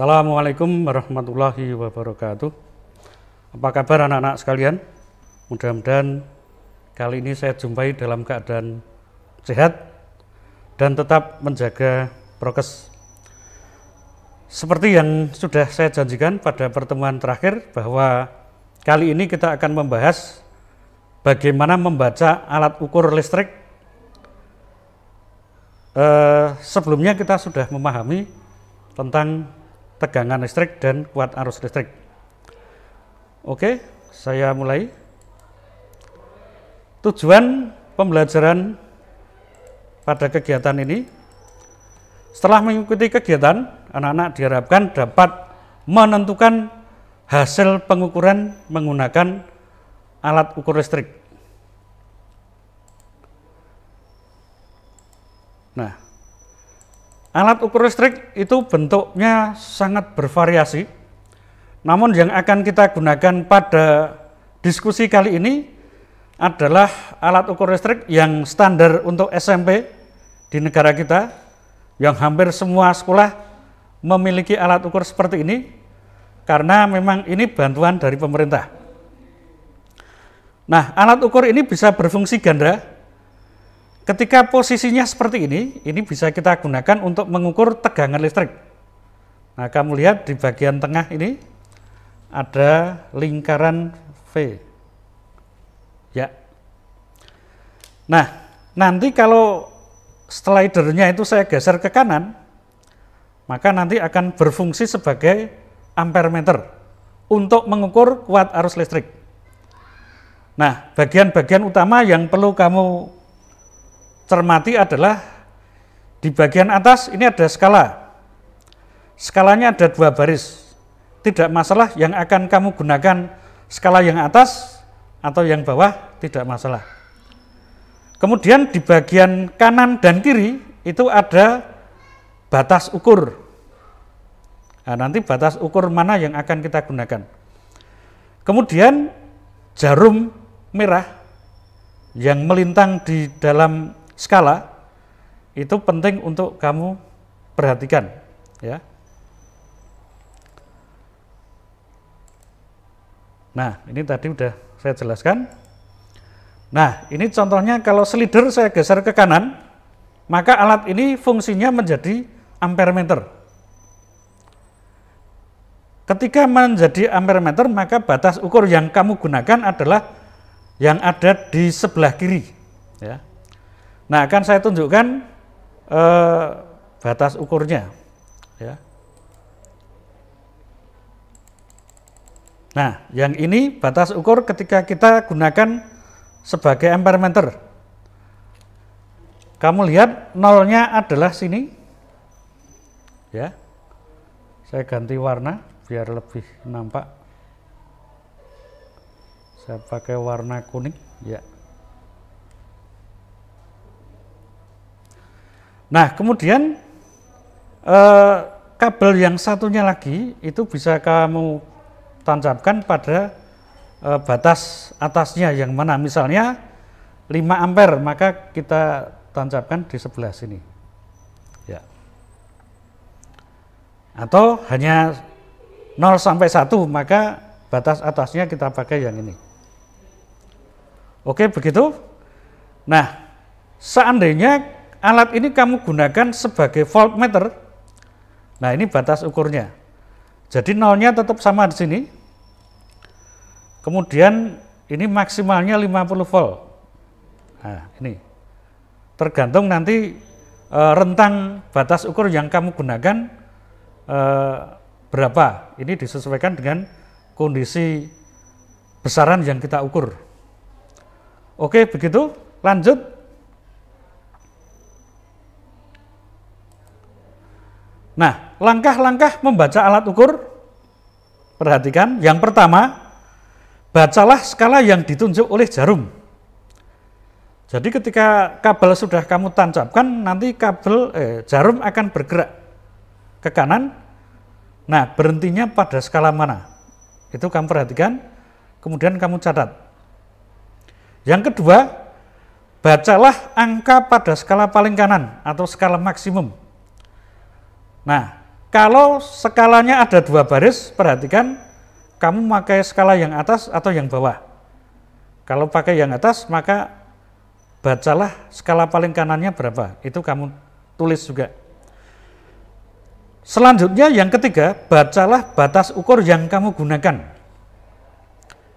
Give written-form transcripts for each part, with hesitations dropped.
Assalamualaikum warahmatullahi wabarakatuh. Apa kabar anak-anak sekalian? Mudah-mudahan kali ini saya jumpai dalam keadaan sehat dan tetap menjaga prokes. Seperti yang sudah saya janjikan pada pertemuan terakhir bahwa kali ini kita akan membahas bagaimana membaca alat ukur listrik. Sebelumnya kita sudah memahami tentang tegangan listrik dan kuat arus listrik. Oke, saya mulai. Tujuan pembelajaran pada kegiatan ini, setelah mengikuti kegiatan, anak-anak diharapkan dapat menentukan hasil pengukuran menggunakan alat ukur listrik. Nah, alat ukur listrik itu bentuknya sangat bervariasi, namun yang akan kita gunakan pada diskusi kali ini adalah alat ukur listrik yang standar untuk SMP di negara kita, yang hampir semua sekolah memiliki alat ukur seperti ini, karena memang ini bantuan dari pemerintah. Nah, alat ukur ini bisa berfungsi ganda. Ketika posisinya seperti ini bisa kita gunakan untuk mengukur tegangan listrik. Nah, kamu lihat di bagian tengah ini ada lingkaran V. Ya. Nah, nanti kalau slidernya itu saya geser ke kanan, maka nanti akan berfungsi sebagai ampere meter untuk mengukur kuat arus listrik. Nah, bagian-bagian utama yang perlu kamu cermati adalah di bagian atas ini ada skala. Skalanya ada 2 baris. Tidak masalah yang akan kamu gunakan skala yang atas atau yang bawah, tidak masalah. Kemudian di bagian kanan dan kiri itu ada batas ukur. Nah, nanti batas ukur mana yang akan kita gunakan. Kemudian jarum merah yang melintang di dalam skala itu penting untuk kamu perhatikan, ya. Nah, ini tadi udah saya jelaskan. Nah, ini contohnya kalau slider saya geser ke kanan, maka alat ini fungsinya menjadi ampere meter. Ketika menjadi ampere meter, maka batas ukur yang kamu gunakan adalah yang ada di sebelah kiri, ya. Nah, akan saya tunjukkan batas ukurnya, ya. Nah, yang ini batas ukur ketika kita gunakan sebagai ampere meter. Kamu lihat nolnya adalah sini, ya. Saya ganti warna biar lebih nampak. Saya pakai warna kuning, ya. Nah, kemudian kabel yang satunya lagi itu bisa kamu tancapkan pada batas atasnya yang mana, misalnya 5 ampere, maka kita tancapkan di sebelah sini, ya. Atau hanya 0 sampai 1, maka batas atasnya kita pakai yang ini. Oke, begitu. Nah, seandainya alat ini kamu gunakan sebagai voltmeter, nah ini batas ukurnya. Jadi nolnya tetap sama di sini. Kemudian ini maksimalnya 50 volt. Nah, ini tergantung nanti rentang batas ukur yang kamu gunakan berapa. Ini disesuaikan dengan kondisi besaran yang kita ukur. Oke, begitu. Lanjut. Nah, langkah-langkah membaca alat ukur, perhatikan. Yang pertama, bacalah skala yang ditunjuk oleh jarum. Jadi ketika kabel sudah kamu tancapkan, nanti jarum akan bergerak ke kanan. Nah, berhentinya pada skala mana? Itu kamu perhatikan, kemudian kamu catat. Yang kedua, bacalah angka pada skala paling kanan atau skala maksimum. Nah, Kalau skalanya ada 2 baris, perhatikan kamu pakai skala yang atas atau yang bawah. Kalau pakai yang atas, maka bacalah skala paling kanannya berapa, itu kamu tulis juga. Selanjutnya yang ketiga, bacalah batas ukur yang kamu gunakan.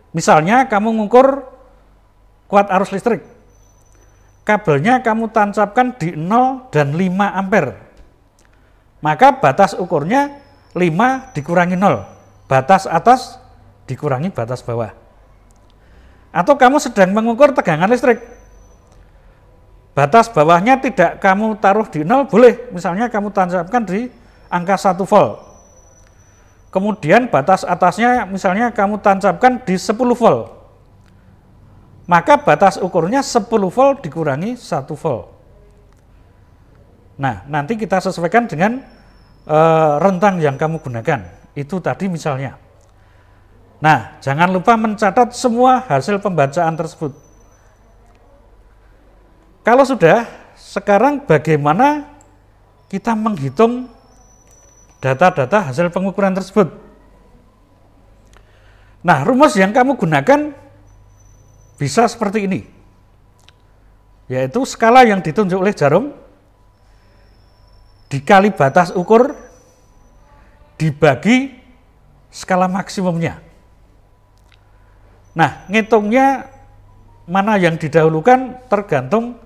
Misalnya kamu mengukur kuat arus listrik, kabelnya kamu tancapkan di 0 dan 5 ampere. Maka batas ukurnya 5 dikurangi 0, batas atas dikurangi batas bawah. Atau kamu sedang mengukur tegangan listrik, batas bawahnya tidak kamu taruh di 0, boleh, misalnya kamu tancapkan di angka 1 volt. Kemudian batas atasnya misalnya kamu tancapkan di 10 volt. Maka batas ukurnya 10 volt dikurangi 1 volt. Nah, nanti kita sesuaikan dengan rentang yang kamu gunakan. Itu tadi misalnya. Nah, jangan lupa mencatat semua hasil pembacaan tersebut. Kalau sudah, sekarang bagaimana kita menghitung data-data hasil pengukuran tersebut? Nah, rumus yang kamu gunakan bisa seperti ini, yaitu skala yang ditunjuk oleh jarum dikali batas ukur dibagi skala maksimumnya. Nah, ngitungnya mana yang didahulukan tergantung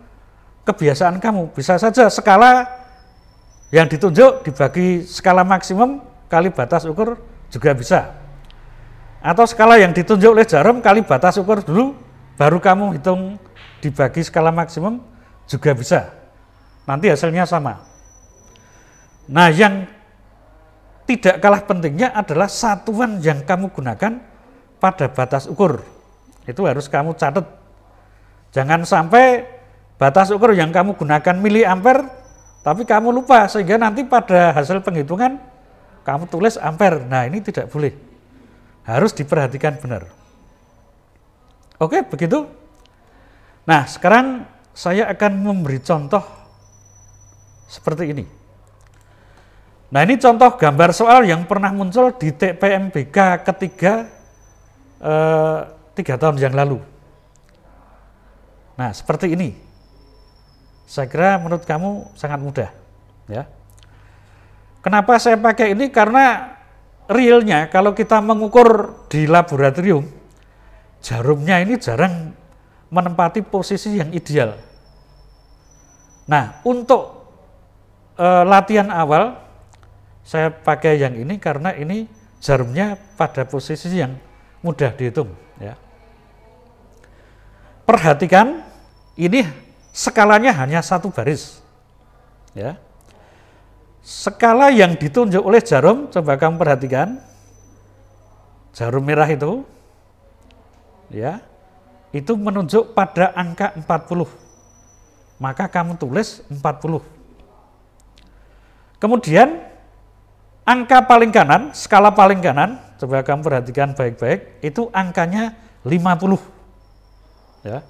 kebiasaan kamu. Bisa saja skala yang ditunjuk dibagi skala maksimum kali batas ukur juga bisa. Atau skala yang ditunjuk oleh jarum kali batas ukur dulu, baru kamu hitung dibagi skala maksimum juga bisa. Nanti hasilnya sama. Nah, yang tidak kalah pentingnya adalah satuan yang kamu gunakan pada batas ukur. Itu harus kamu catat. Jangan sampai batas ukur yang kamu gunakan miliampere, tapi kamu lupa sehingga nanti pada hasil penghitungan kamu tulis ampere. Nah, ini tidak boleh. Harus diperhatikan benar. Oke, begitu. Nah, sekarang saya akan memberi contoh seperti ini. Nah, ini contoh gambar soal yang pernah muncul di TPMBK ketiga 3 tahun yang lalu. Nah, seperti ini. Saya kira menurut kamu sangat mudah, ya. Kenapa saya pakai ini? Karena realnya kalau kita mengukur di laboratorium, jarumnya ini jarang menempati posisi yang ideal. Nah, untuk latihan awal saya pakai yang ini karena ini jarumnya pada posisi yang mudah dihitung, ya. Perhatikan, ini skalanya hanya 1 baris, ya. Skala yang ditunjuk oleh jarum, coba kamu perhatikan, jarum merah itu, ya, itu menunjuk pada angka 40, maka kamu tulis 40. Kemudian angka paling kanan, skala paling kanan, coba kamu perhatikan baik-baik, itu angkanya 50. Ya.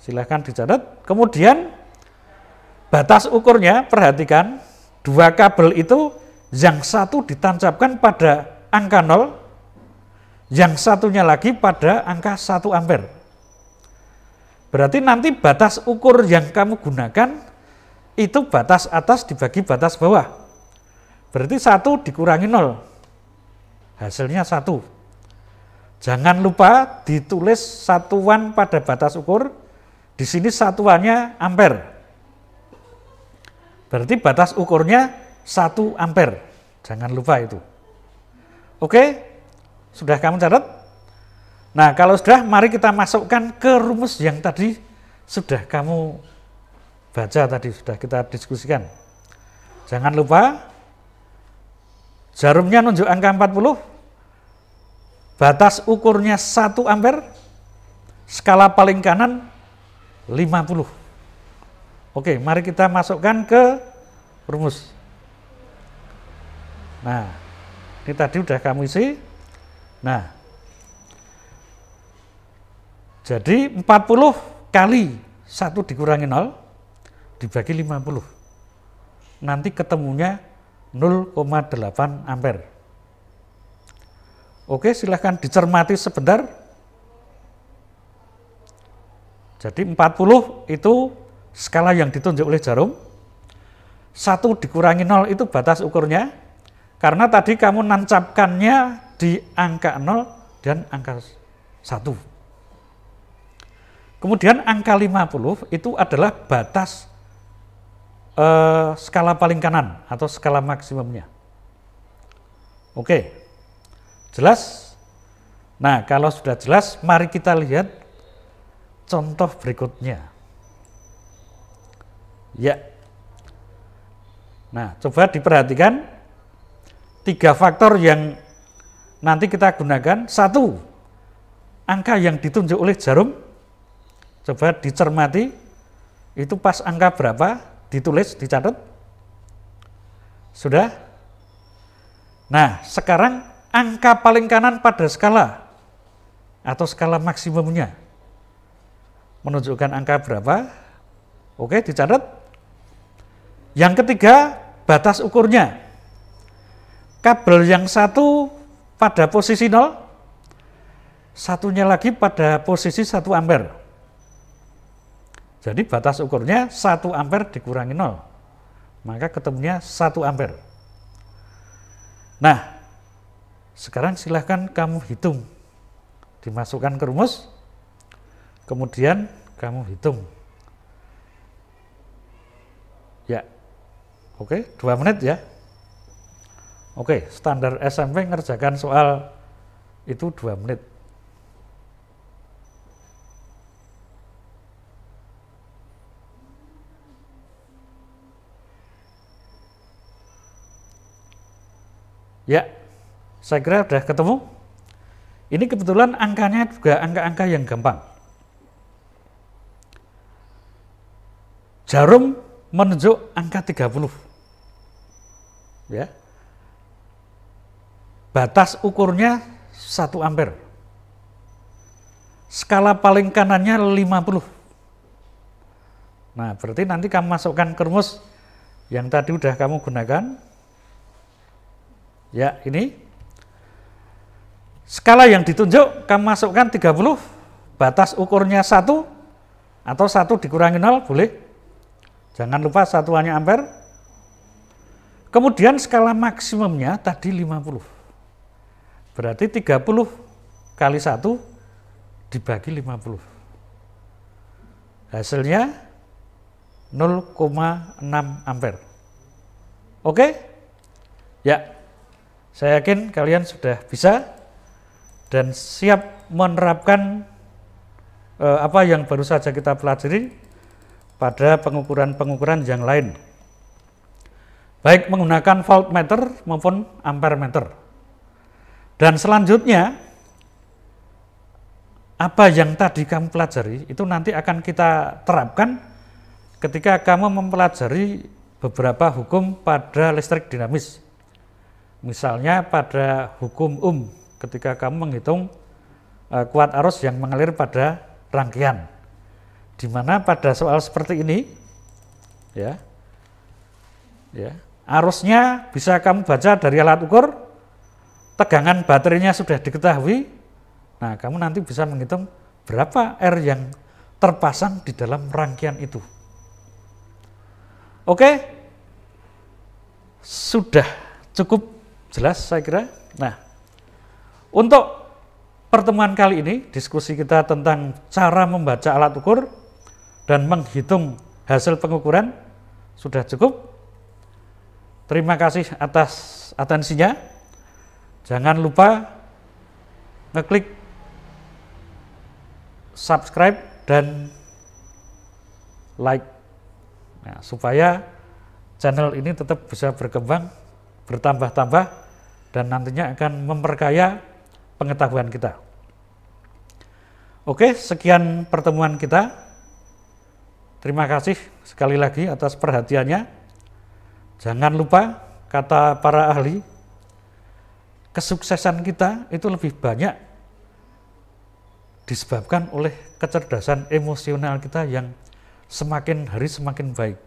Silahkan dicatat. Kemudian batas ukurnya, perhatikan, 2 kabel itu yang satu ditancapkan pada angka 0, yang satunya lagi pada angka 1 ampere. Berarti nanti batas ukur yang kamu gunakan itu batas atas dibagi batas bawah. Berarti 1 dikurangi 0, hasilnya 1. Jangan lupa ditulis satuan pada batas ukur, di sini satuannya ampere. Berarti batas ukurnya 1 ampere, jangan lupa itu. Oke, sudah kamu catat? Nah, kalau sudah, mari kita masukkan ke rumus yang tadi sudah kamu baca tadi, sudah kita diskusikan. Jangan lupa, jarumnya nunjuk angka 40, batas ukurnya 1 ampere, skala paling kanan 50. Oke, mari kita masukkan ke rumus. Nah, ini tadi udah kamu isi. Nah, jadi 40 kali 1 dikurangi 0 dibagi 50. Nanti ketemunya 0,8 ampere. Oke, silahkan dicermati sebentar. Jadi 40 itu skala yang ditunjuk oleh jarum. 1 dikurangi 0 itu batas ukurnya. Karena tadi kamu nancapkannya di angka 0 dan angka 1. Kemudian angka 50 itu adalah batas skala paling kanan atau skala maksimumnya. Oke. Jelas? Nah, kalau sudah jelas, mari kita lihat contoh berikutnya. Ya. Nah, coba diperhatikan 3 faktor yang nanti kita gunakan. 1, angka yang ditunjuk oleh jarum. Coba dicermati, itu pas angka berapa? Ditulis, dicatat. Sudah? Nah, sekarang angka paling kanan pada skala atau skala maksimumnya menunjukkan angka berapa? Oke, dicatat. Yang ketiga, batas ukurnya. Kabel yang 1 pada posisi 0, satunya lagi pada posisi 1 ampere. Jadi batas ukurnya 1 ampere dikurangi 0, maka ketemunya 1 ampere. Nah, sekarang silahkan kamu hitung, dimasukkan ke rumus, kemudian kamu hitung. Ya, oke, 2 menit ya. Oke, standar SMP ngerjakan soal itu 2 menit. Ya, saya kira sudah ketemu. Ini kebetulan angkanya juga angka-angka yang gampang. Jarum menunjuk angka 30. Ya. Batas ukurnya 1 ampere. Skala paling kanannya 50. Nah, berarti nanti kamu masukkan ke rumus yang tadi udah kamu gunakan. Ya, ini skala yang ditunjuk kamu masukkan 30, batas ukurnya 1 atau 1 dikurangi 0 boleh. Jangan lupa satuannya ampere. Kemudian skala maksimumnya tadi 50. Berarti 30 kali 1 dibagi 50. Hasilnya 0,6 ampere. Oke? Ya. Saya yakin kalian sudah bisa dan siap menerapkan apa yang baru saja kita pelajari pada pengukuran-pengukuran yang lain. Baik menggunakan voltmeter maupun ampermeter. Dan selanjutnya, apa yang tadi kamu pelajari itu nanti akan kita terapkan ketika kamu mempelajari beberapa hukum pada listrik dinamis. Misalnya pada hukum ketika kamu menghitung kuat arus yang mengalir pada rangkaian. Di mana pada soal seperti ini, ya, arusnya bisa kamu baca dari alat ukur, tegangan baterainya sudah diketahui, nah kamu nanti bisa menghitung berapa R yang terpasang di dalam rangkaian itu. Oke, sudah cukup jelas saya kira. Nah, untuk pertemuan kali ini, diskusi kita tentang cara membaca alat ukur dan menghitung hasil pengukuran sudah cukup. Terima kasih atas atensinya. Jangan lupa ngeklik subscribe dan like, nah, supaya channel ini tetap bisa berkembang, bertambah-tambah, dan nantinya akan memperkaya pengetahuan kita. Oke, sekian pertemuan kita. Terima kasih sekali lagi atas perhatiannya. Jangan lupa, kata para ahli, kesuksesan kita itu lebih banyak disebabkan oleh kecerdasan emosional kita yang semakin hari semakin baik.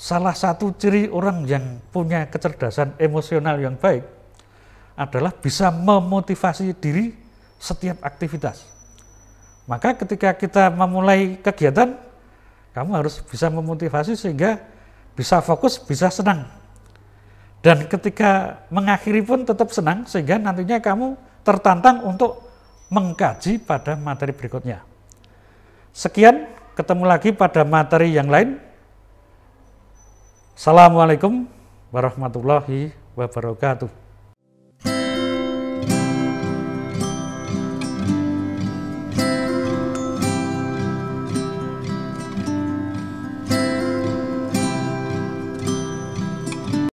salah satu ciri orang yang punya kecerdasan emosional yang baik adalah bisa memotivasi diri setiap aktivitas. Maka ketika kita memulai kegiatan, kamu harus bisa memotivasi sehingga bisa fokus, bisa senang. Dan ketika mengakhiri pun tetap senang sehingga nantinya kamu tertantang untuk mengkaji pada materi berikutnya. Sekian, ketemu lagi pada materi yang lain. Assalamualaikum warahmatullahi wabarakatuh.